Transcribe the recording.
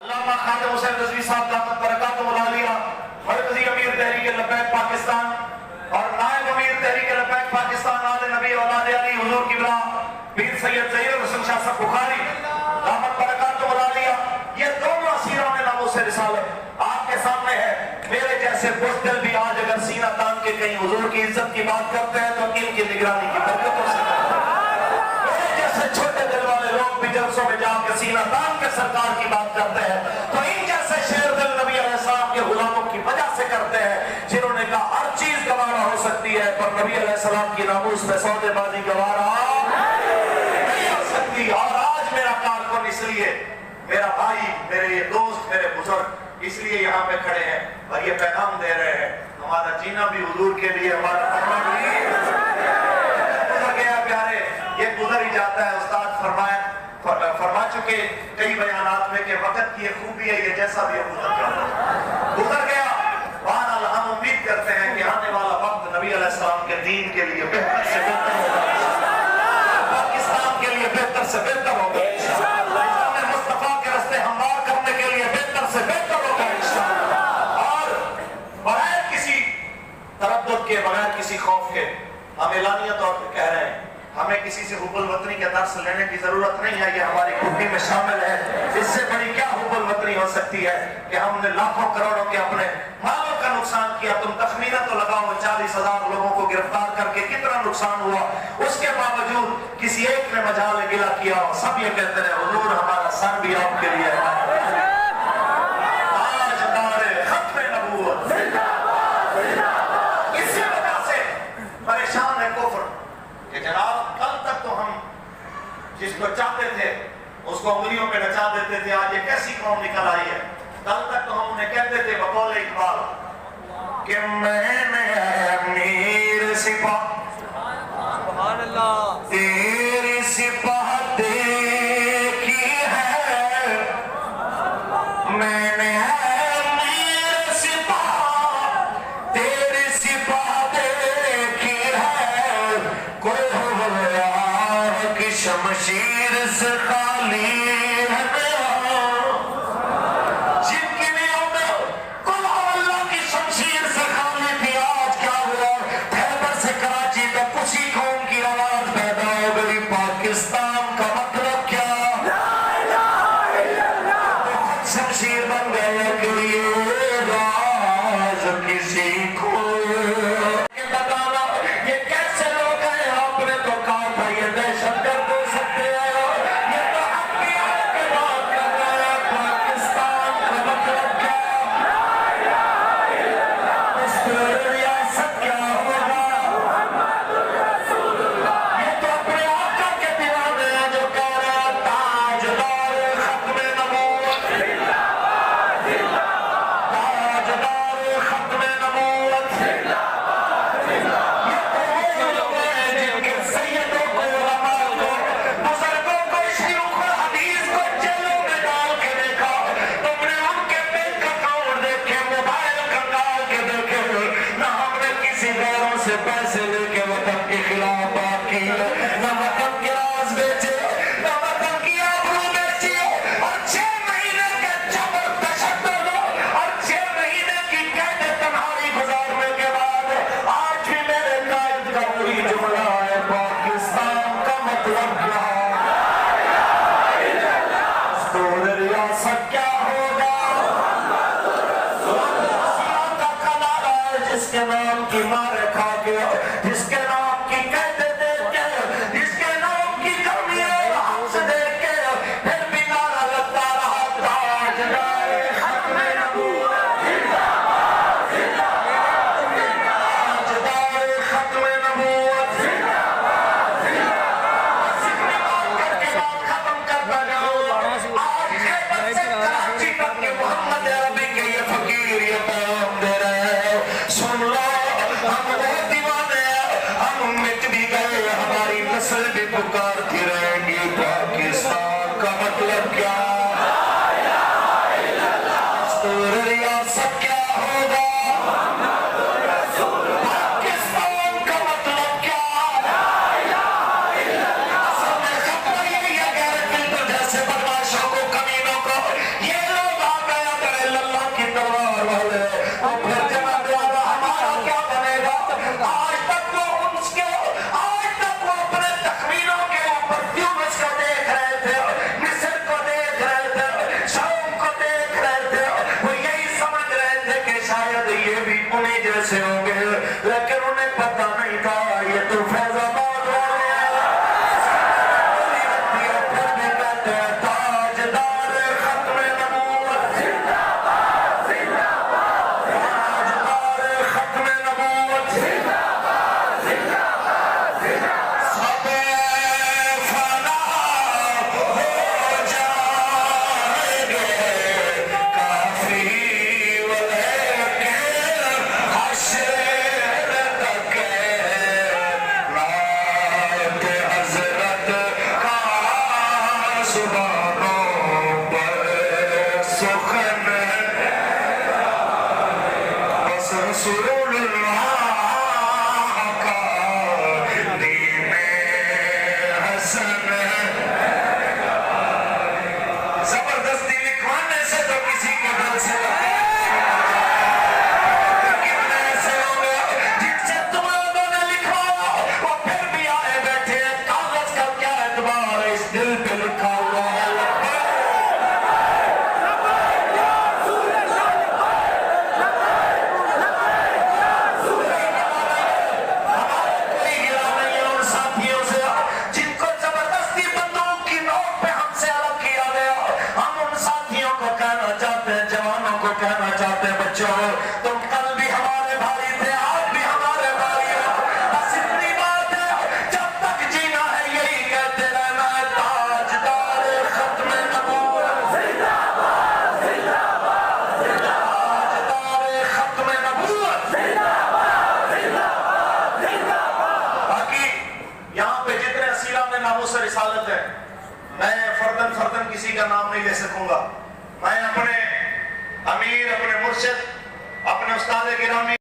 علامہ خادم حسین رضوی صاحب دامت برکاتہ العالیہ مرکزی امیر تحریک لبیک پاکستان اور نائب امیر تحریک لبیک پاکستان آل نبی اولاد علی حضور قبلہ پیر سید ظہیر حسن شاہ صاحب بخاری دامت برکاتہ العالیہ، یہ دونوں اسیران ناموس رسالت آپ کے سامنے ہے۔ میرے جیسے بزدل بھی آج اگر سینہ تان کے کہیں حضور کی عزت کی بات کرتے ہیں تو ان کی نگرانی کی برکتوں سے میرے جیسے چھوٹے دل والے لوگ بھی جلسوں میں جا کے سینہ تان کے سرکار کی بات کرتے ہیں تو ان جیسے شیر دل نبی علیہ السلام کے غلاموں کی وجہ سے کرتے ہیں، جنہوں نے کہا ہر چیز گوارا ہو سکتی ہے پر نبی علیہ السلام کی ناموس پہ سودے بازی گوارا نہیں ہو سکتی۔ اور آج میرا کارکن اس لیے میرا بھائی، میرے یہ دوست، میرے بزرگ اس لیے یہاں پہ کھڑے ہیں اور یہ پیغام دے رہے ہیں ہمارا جینا بھی حضور کے لیے، ہمارا مرنا بھی گزر گیا پیارے، یہ گزر ہی جاتا ہے۔ استاد فرما چکے کئی بیانات میں کہ وقت کی یہ خوبی ہے، یہ جیسا بھی گزر گیا۔ بہرحال ہم امید کرتے ہیں کہ آنے والا وقت نبی علیہ السلام کے دین کے لیے بہتر سے بہتر ہوگا، پاکستان کے لیے بہتر سے بہتر ہوگا، اسلام مصطفیٰ کے راستے ہموار کرنے کے لیے بہتر سے بہتر ہوگا انشاءاللہ۔ اور بغیر کسی تردد کے، بغیر کسی خوف کے ہم اعلانیہ طور پہ کہہ رہے ہیں ہمیں کسی سے حب الوطنی کے درس لینے کی ضرورت نہیں ہے، یہ ہماری خوبی میں شامل ہے۔ اس سے بڑی کیا حب الوطنی ہو سکتی ہے کہ ہم نے لاکھوں کروڑوں کے اپنے مالوں کا نقصان کیا۔ تم تخمینہ تو لگاؤ 40,000 لوگوں کو گرفتار کر کے کتنا نقصان ہوا، اس کے باوجود کسی ایک نے مجال گلا کیا اور سب یہ کہتے ہیں حضور ہمارا سر بھی آپ کے لیے ہے۔ تاجدار ختم نبوت، اسی وجہ سے پریشان ہے کفر کہ جناب کل تک تو ہم جس کو چاہتے تھے اس کو انگلیوں پہ نچا دیتے تھے، آج یہ کیسی قوم نکل آئی ہے۔ کل تک تو ہم انہیں کہتے تھے بقول اقبال کہ میں نے امیر سپاہ سبحان اللہ تیری سپاہ دیکھی ہے، میں نے امیر سپاہ تیری سپاہ دیکھی ہے، کوئی ہو کی شمشیر سے خالی ہے جن کی نیوں میں کل اللہ کی شمشیر سے خالی تھی، آج کیا ہوا خیبر سے کراچی تک اسی قوم کی آواز پیدا ہو گئی۔ پاکستان کا مطلب کیا؟ خود شمشیر بن گئے کہ یہ راز کسی کو یہ لوگ جیسے ہوں گے، لیکن انہیں پتہ نہیں تھا یہ تو فیض آباد والے ہیں۔ پھر بھی کہتے ہیں تاجدار ختم نبوت، تاجدار ختم نبوت، سب فنا ہو جائیں گے، کافی ولیکن حشر تک نعت حضرت کا زبانوں پر سخن بس رسول اللہ کا دین حسن۔ زبردستی لکھوانے سے تو کسی کے دل سے کتنے ایسے ہوں گے جن سے تم لوگوں نے لکھوایا وہ پھر بھی آئے بیٹھے ہیں، کاغذ کا کیا اعتبار ہے، اس دل پہ لکھا ہوا ہے۔ جن کو زبردستی بندوق کی نوک پہ ہم سے الگ کیا گیا، ہم ان ساتھیوں کو کہنا چاہتے ہیں، جوانوں کو کہنا چاہتے ہیں، بچوں تم کل بھی ہمارے بھائی تھے، آج بھی ہمارے بھائی ہو، بس اتنی بات ہے جب تک جینا ہے یہی کہتے رہنا ہے، تاجدار ختم نبوت، تاجدار ختم نبوت۔ باقی یہاں پہ جتنے اسیرہ میں ناموس رسالت ہے، میں فردن کسی کا نام نہیں لے سکوں گا، میں اپنے امیر، اپنے مرشد، اپنے استاد گرامی